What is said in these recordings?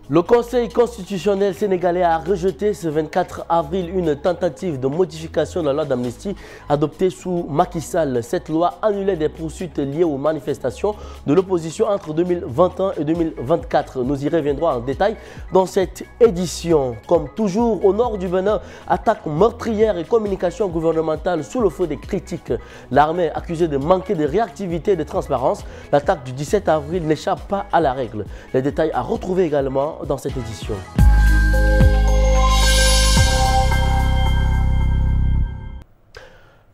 Le Conseil constitutionnel sénégalais a rejeté ce 24 avril une tentative de modification de la loi d'amnistie adoptée sous Macky Sall. Cette loi annulait des poursuites liées aux manifestations de l'opposition entre 2021 et 2024. Nous y reviendrons en détail dans cette édition. Comme toujours, au nord du Bénin, attaque meurtrière et communication gouvernementale sous le feu des critiques. L'armée accusée de manquer de réactivité et de transparence. L'attaque du 17 avril n'échappe pas à la règle. Les détails à retrouver également dans cette édition.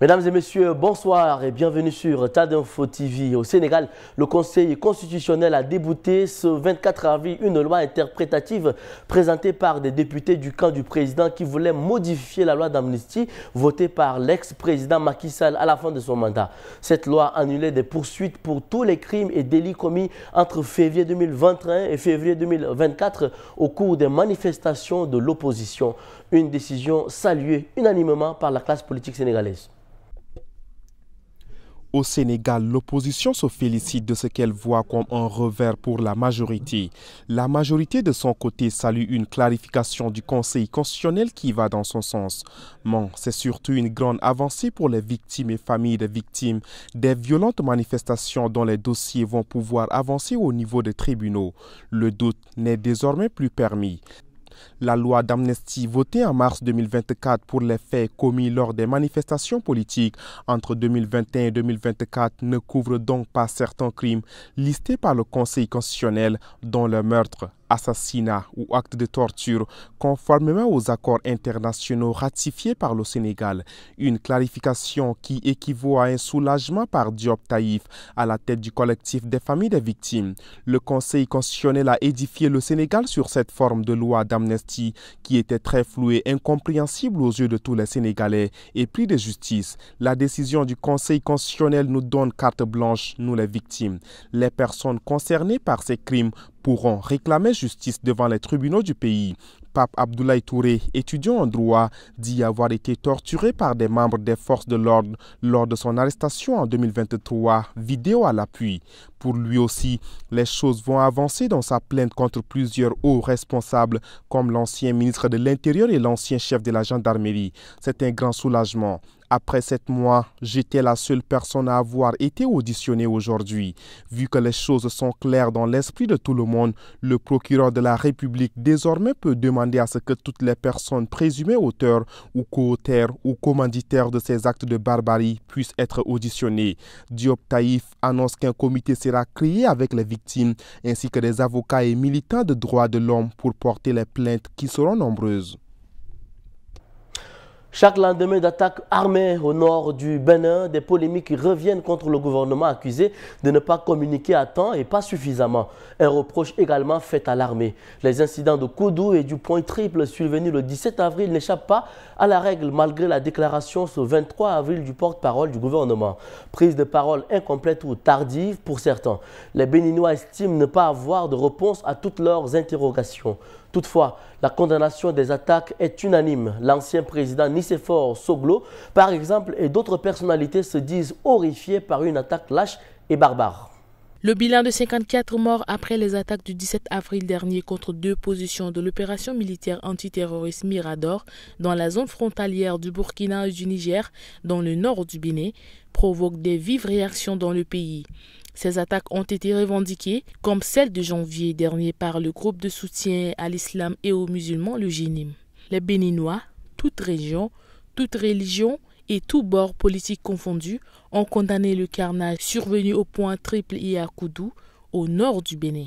Mesdames et messieurs, bonsoir et bienvenue sur Tadinfo TV. Au Sénégal, le Conseil constitutionnel a débouté ce 24 avril une loi interprétative présentée par des députés du camp du président qui voulaient modifier la loi d'amnistie votée par l'ex-président Macky Sall à la fin de son mandat. Cette loi annulait des poursuites pour tous les crimes et délits commis entre février 2021 et février 2024 au cours des manifestations de l'opposition. Une décision saluée unanimement par la classe politique sénégalaise. Au Sénégal, l'opposition se félicite de ce qu'elle voit comme un revers pour la majorité. La majorité, de son côté, salue une clarification du Conseil constitutionnel qui va dans son sens. Mais c'est surtout une grande avancée pour les victimes et familles des victimes des violentes manifestations dont les dossiers vont pouvoir avancer au niveau des tribunaux. Le doute n'est désormais plus permis. La loi d'amnistie votée en mars 2024 pour les faits commis lors des manifestations politiques entre 2021 et 2024 ne couvre donc pas certains crimes listés par le Conseil constitutionnel, dont le meurtre, assassinat ou acte de torture, conformément aux accords internationaux ratifiés par le Sénégal. Une clarification qui équivaut à un soulagement par Diop Taïf à la tête du collectif des familles des victimes. Le Conseil constitutionnel a édifié le Sénégal sur cette forme de loi d'amnistie qui était très floue et incompréhensible aux yeux de tous les Sénégalais et pris de justice. La décision du Conseil constitutionnel nous donne carte blanche, nous les victimes. Les personnes concernées par ces crimes pourront réclamer justice devant les tribunaux du pays. Pape Abdoulaye Touré, étudiant en droit, dit avoir été torturé par des membres des forces de l'ordre lors de son arrestation en 2023, vidéo à l'appui. Pour lui aussi, les choses vont avancer dans sa plainte contre plusieurs hauts responsables comme l'ancien ministre de l'Intérieur et l'ancien chef de la gendarmerie. C'est un grand soulagement. Après 7 mois, j'étais la seule personne à avoir été auditionnée aujourd'hui. Vu que les choses sont claires dans l'esprit de tout le monde, le procureur de la République désormais peut demander à ce que toutes les personnes présumées auteurs ou co-auteurs ou commanditaires de ces actes de barbarie puissent être auditionnées. Diop Taïf annonce qu'un comité sera créé avec les victimes ainsi que des avocats et militants de droits de l'homme pour porter les plaintes qui seront nombreuses. Chaque lendemain d'attaque armée au nord du Bénin, des polémiques reviennent contre le gouvernement accusé de ne pas communiquer à temps et pas suffisamment. Un reproche également fait à l'armée. Les incidents de Koudou et du Point Triple survenus le 17 avril n'échappent pas à la règle malgré la déclaration ce 23 avril du porte-parole du gouvernement. Prise de parole incomplète ou tardive pour certains. Les Béninois estiment ne pas avoir de réponse à toutes leurs interrogations. Toutefois, la condamnation des attaques est unanime. L'ancien président Nicéphore Soglo, par exemple, et d'autres personnalités se disent horrifiées par une attaque lâche et barbare. Le bilan de 54 morts après les attaques du 17 avril dernier contre 2 positions de l'opération militaire antiterroriste Mirador dans la zone frontalière du Burkina et du Niger, dans le nord du Bénin, provoque des vives réactions dans le pays. Ces attaques ont été revendiquées, comme celle de janvier dernier par le groupe de soutien à l'islam et aux musulmans, le JNIM. Les Béninois, toutes régions, toutes religions et tous bords politiques confondus, ont condamné le carnage survenu au Point Triple et à Koudou, au nord du Bénin.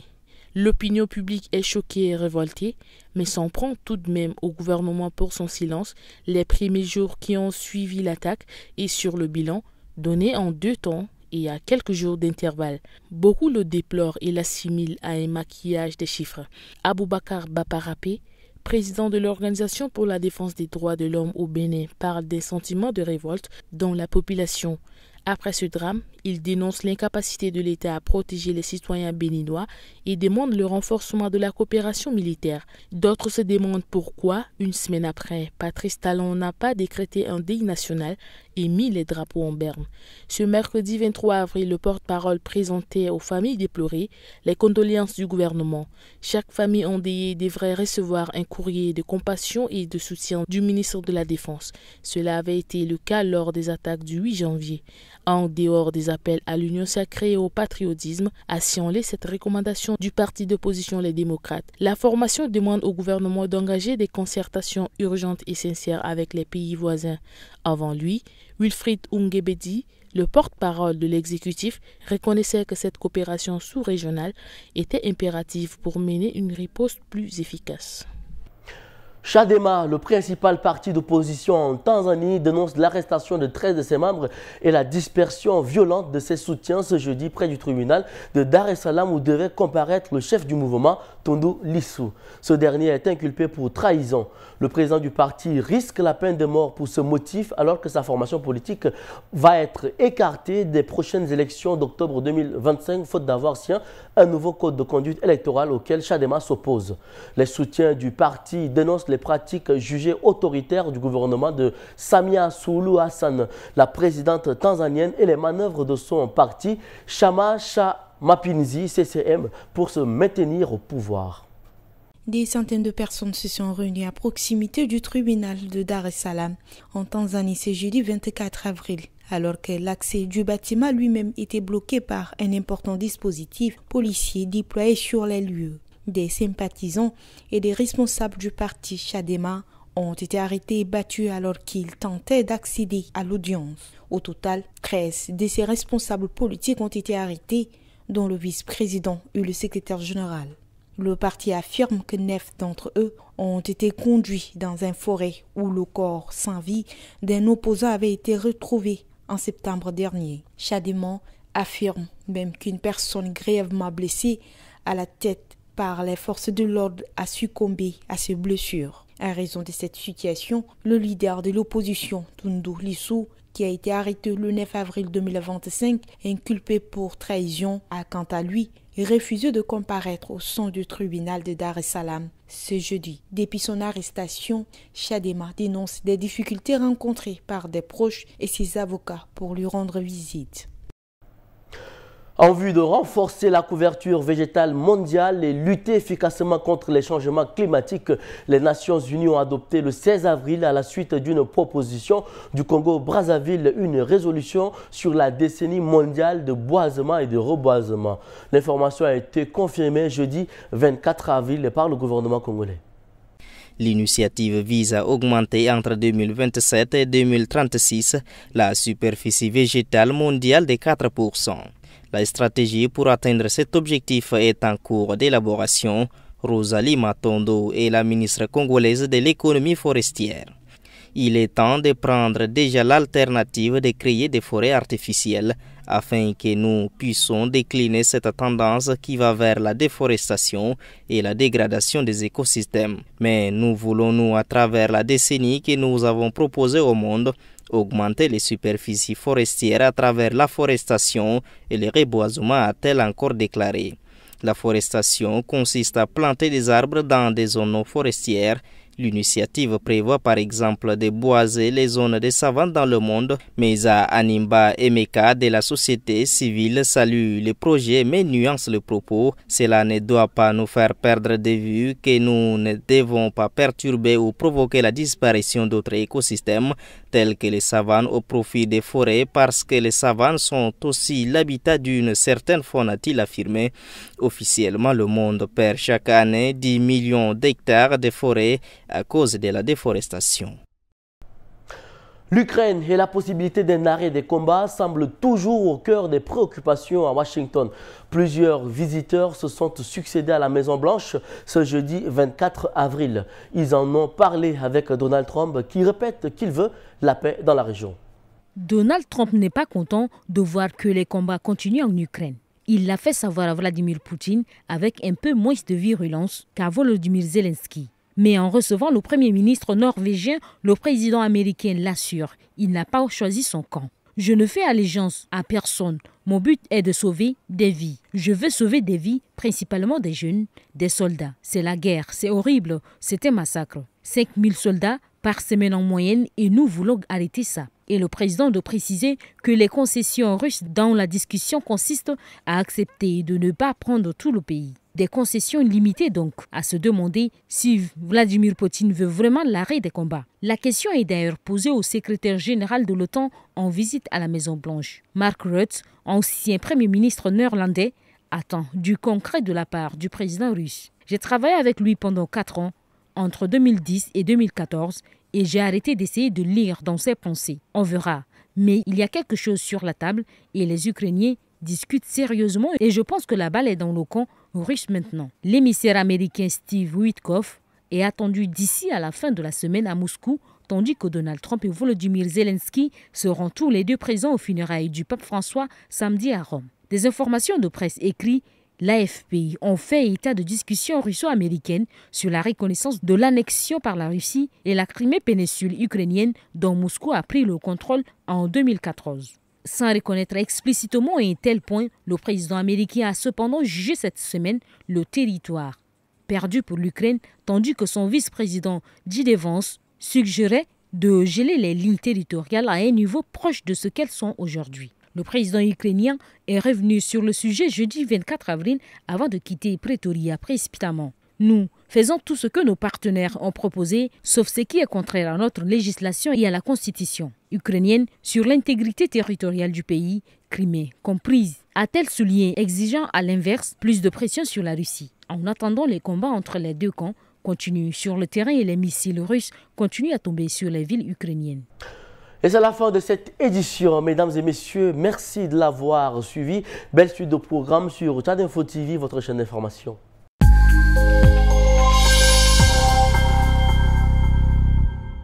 L'opinion publique est choquée et révoltée, mais s'en prend tout de même au gouvernement pour son silence les premiers jours qui ont suivi l'attaque et sur le bilan, donné en 2 temps et à quelques jours d'intervalle. Beaucoup le déplorent et l'assimilent à un maquillage des chiffres. Aboubakar Baparapé, président de l'Organisation pour la défense des droits de l'homme au Bénin, parle des sentiments de révolte dans la population. Après ce drame, il dénonce l'incapacité de l'État à protéger les citoyens béninois et demande le renforcement de la coopération militaire. D'autres se demandent pourquoi, une semaine après, Patrice Talon n'a pas décrété un deuil national et mis les drapeaux en berne. Ce mercredi 23 avril, le porte-parole présentait aux familles déplorées les condoléances du gouvernement. Chaque famille endeuillée devrait recevoir un courrier de compassion et de soutien du ministre de la Défense. Cela avait été le cas lors des attaques du 8 janvier. En dehors des appels à l'union sacrée et au patriotisme, a signalé cette recommandation du parti d'opposition Les Démocrates. La formation demande au gouvernement d'engager des concertations urgentes et sincères avec les pays voisins. Avant lui, Wilfried Ungebedi, le porte-parole de l'exécutif, reconnaissait que cette coopération sous-régionale était impérative pour mener une riposte plus efficace. Chadema, le principal parti d'opposition en Tanzanie, dénonce l'arrestation de 13 de ses membres et la dispersion violente de ses soutiens ce jeudi près du tribunal de Dar es Salaam où devait comparaître le chef du mouvement, Tundu Lissu. Ce dernier est inculpé pour trahison. Le président du parti risque la peine de mort pour ce motif alors que sa formation politique va être écartée des prochaines élections d'octobre 2025 faute d'avoir signé un nouveau code de conduite électorale auquel Chadema s'oppose. Les soutiens du parti dénoncent les pratiques jugées autoritaires du gouvernement de Samia Suluhu Hassan, la présidente tanzanienne, et les manœuvres de son parti Chama cha Mapinzi CCM pour se maintenir au pouvoir. Des centaines de personnes se sont réunies à proximité du tribunal de Dar es Salaam en Tanzanie ce jeudi 24 avril, alors que l'accès du bâtiment lui-même était bloqué par un important dispositif policier déployé sur les lieux. Des sympathisants et des responsables du parti Chadema ont été arrêtés et battus alors qu'ils tentaient d'accéder à l'audience. Au total, 13 de ces responsables politiques ont été arrêtés, dont le vice-président et le secrétaire général. Le parti affirme que 9 d'entre eux ont été conduits dans une forêt où le corps sans vie d'un opposant avait été retrouvé en septembre dernier. Chadema affirme même qu'une personne grièvement blessée à la tête par les forces de l'ordre a succombé à ses blessures. À raison de cette situation, le leader de l'opposition, Tundu Lissu, qui a été arrêté le 9 avril 2025, inculpé pour trahison, a quant à lui refusé de comparaître au sein du tribunal de Dar es Salaam ce jeudi. Depuis son arrestation, Chadema dénonce des difficultés rencontrées par des proches et ses avocats pour lui rendre visite. En vue de renforcer la couverture végétale mondiale et lutter efficacement contre les changements climatiques, les Nations Unies ont adopté le 16 avril, à la suite d'une proposition du Congo-Brazzaville, une résolution sur la décennie mondiale de boisement et de reboisement. L'information a été confirmée jeudi 24 avril par le gouvernement congolais. L'initiative vise à augmenter entre 2027 et 2036 la superficie végétale mondiale de 4%. La stratégie pour atteindre cet objectif est en cours d'élaboration. Rosalie Matondo est la ministre congolaise de l'économie forestière. Il est temps de prendre déjà l'alternative de créer des forêts artificielles afin que nous puissions décliner cette tendance qui va vers la déforestation et la dégradation des écosystèmes. Mais nous voulons, à travers la décennie que nous avons proposée au monde, augmenter les superficies forestières à travers la forestation et le reboisement, a-t-elle encore déclaré. La forestation consiste à planter des arbres dans des zones forestières. L'initiative prévoit par exemple de boiser les zones de savane dans le monde, mais Animba Emeka de la société civile salue le projet mais nuance le propos. Cela ne doit pas nous faire perdre de vue que nous ne devons pas perturber ou provoquer la disparition d'autres écosystèmes tels que les savanes au profit des forêts, parce que les savanes sont aussi l'habitat d'une certaine faune, a-t-il affirmé. Officiellement, le monde perd chaque année 10 millions d'hectares de forêts à cause de la déforestation. L'Ukraine et la possibilité d'un arrêt des combats semblent toujours au cœur des préoccupations à Washington. Plusieurs visiteurs se sont succédés à la Maison-Blanche ce jeudi 24 avril. Ils en ont parlé avec Donald Trump qui répète qu'il veut la paix dans la région. Donald Trump n'est pas content de voir que les combats continuent en Ukraine. Il l'a fait savoir à Vladimir Poutine avec un peu moins de virulence qu'à Volodymyr Zelensky. Mais en recevant le Premier ministre norvégien, le président américain l'assure, il n'a pas choisi son camp. Je ne fais allégeance à personne. Mon but est de sauver des vies. Je veux sauver des vies, principalement des jeunes, des soldats. C'est la guerre, c'est horrible, c'est un massacre. 5000 soldats par semaine en moyenne et nous voulons arrêter ça. Et le président de préciser que les concessions russes dans la discussion consistent à accepter de ne pas prendre tout le pays. Des concessions limitées donc, à se demander si Vladimir Poutine veut vraiment l'arrêt des combats. La question est d'ailleurs posée au secrétaire général de l'OTAN en visite à la Maison-Blanche. Mark Rutte, ancien premier ministre néerlandais, attend du concret de la part du président russe. J'ai travaillé avec lui pendant 4 ans, entre 2010 et 2014, et j'ai arrêté d'essayer de lire dans ses pensées. On verra. Mais il y a quelque chose sur la table et les Ukrainiens discutent sérieusement et je pense que la balle est dans le camp russe maintenant. L'émissaire américain Steve Witkoff est attendu d'ici à la fin de la semaine à Moscou, tandis que Donald Trump et Volodymyr Zelensky seront tous les deux présents aux funérailles du pape François samedi à Rome. Des informations de presse écrites, l'AFP ont fait état de discussions russo-américaines sur la reconnaissance de l'annexion par la Russie et la Crimée péninsule ukrainienne dont Moscou a pris le contrôle en 2014. Sans reconnaître explicitement à un tel point, le président américain a cependant jugé cette semaine le territoire perdu pour l'Ukraine, tandis que son vice-président J.D. Vance suggérait de geler les lignes territoriales à un niveau proche de ce qu'elles sont aujourd'hui. Le président ukrainien est revenu sur le sujet jeudi 24 avril avant de quitter Pretoria précipitamment. Nous faisons tout ce que nos partenaires ont proposé, sauf ce qui est contraire à notre législation et à la constitution ukrainienne sur l'intégrité territoriale du pays, Crimée comprise, a-t-elle souligné, exigeant à l'inverse plus de pression sur la Russie. En attendant, les combats entre les deux camps continuent sur le terrain et les missiles russes continuent à tomber sur les villes ukrainiennes. Et c'est la fin de cette édition, mesdames et messieurs. Merci de l'avoir suivi. Belle suite de programmes sur Tchad Info TV, votre chaîne d'information.